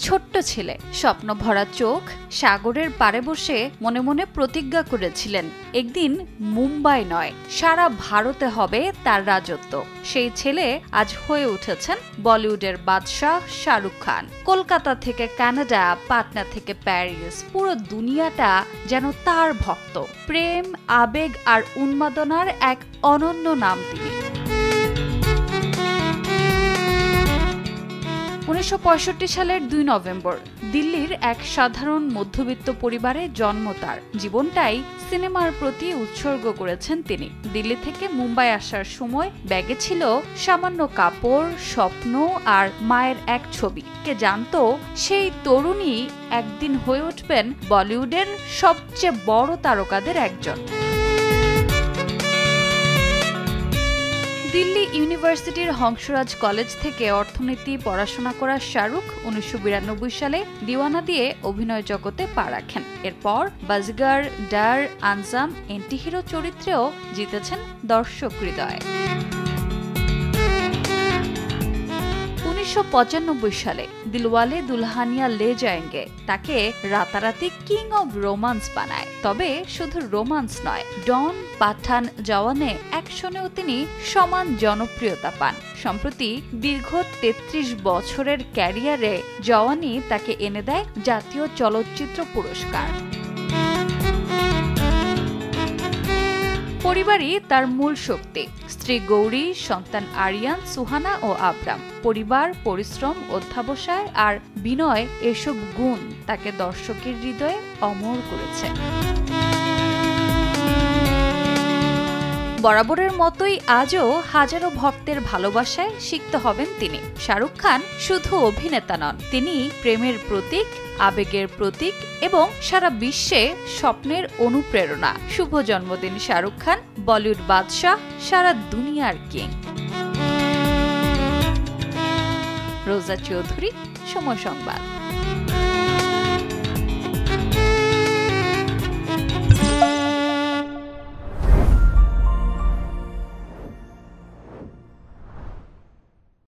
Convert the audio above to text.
ছোট্ট ছেলে, স্বপ্ন ভরা চোখ, সাগরের পাড়ে বসে মনে মনে প্রতিজ্ঞা করেছিলেন একদিন মুম্বাই নয়, সারা ভারতে হবে তার রাজত্ব। সেই ছেলে আজ হয়ে উঠেছেন বলিউডের বাদশাহ শাহরুখ খান। কলকাতা থেকে কানাডা, পাটনা থেকে প্যারিস, পুরো দুনিয়াটা যেন তার ভক্ত। প্রেম, আবেগ আর উন্মাদনার এক অনন্য নাম তিনি। 1965 সালের 2 নভেম্বর দিল্লির এক সাধারণ মধ্যবিত্ত পরিবারে জন্ম তার। জীবনটাই সিনেমার প্রতি উৎসর্গ করেছেন তিনি। দিল্লি থেকে মুম্বাই আসার সময় ব্যাগে ছিল সামান্য কাপড়, স্বপ্ন আর মায়ের এক ছবি। কে জানতো সেই তরুণী একদিন হয়ে উঠবেন বলিউডের সবচেয়ে বড় তারকাদের একজন। দিল্লি ইউনিভার্সিটির হংসরাজ কলেজ থেকে অর্থনীতি পড়াশোনা করা শাহরুখ 1992 সালে দিওয়ানা দিয়ে অভিনয় জগতে পা রাখেন। এরপর বাজিগার, ডার, আনজাম, এন্টিহিরো চরিত্রেও জিতেছেন দর্শক হৃদয়। 1995 সালে দিলওয়ালে দুলহানিয়া লে যায়েঙ্গে তাকে রাতারাতি কিং অব রোমান্স বানায়। তবে শুধু রোমান্স নয়, ডন, পাঠান, জওয়ানে অ্যাকশনেও তিনি সমান জনপ্রিয়তা পান। সম্প্রতি দীর্ঘ 33 বছরের ক্যারিয়ারে জওয়ানি তাকে এনে দেয় জাতীয় চলচ্চিত্র পুরস্কার। পরিবারই তার মূল শক্তি। স্ত্রী গৌরী, সন্তান আরিয়ান, সুহানা ও আবরাম। পরিবার, পরিশ্রম, অধ্যাবসায় আর বিনয়, এসব গুণ তাকে দর্শকের হৃদয়ে অমর করেছে। বরাবরের মতোই আজও হাজারো ভক্তের ভালোবাসায় সিক্ত হবেন তিনি। শাহরুখ খান শুধু অভিনেতা নন, তিনি প্রেমের প্রতীক, আবেগের প্রতীক এবং সারা বিশ্বে স্বপ্নের অনুপ্রেরণা। শুভ জন্মদিন শাহরুখ খান, বলিউড বাদশাহ, সারা দুনিয়ার কিং। রোজা চৌধুরী, সময় সংবাদ।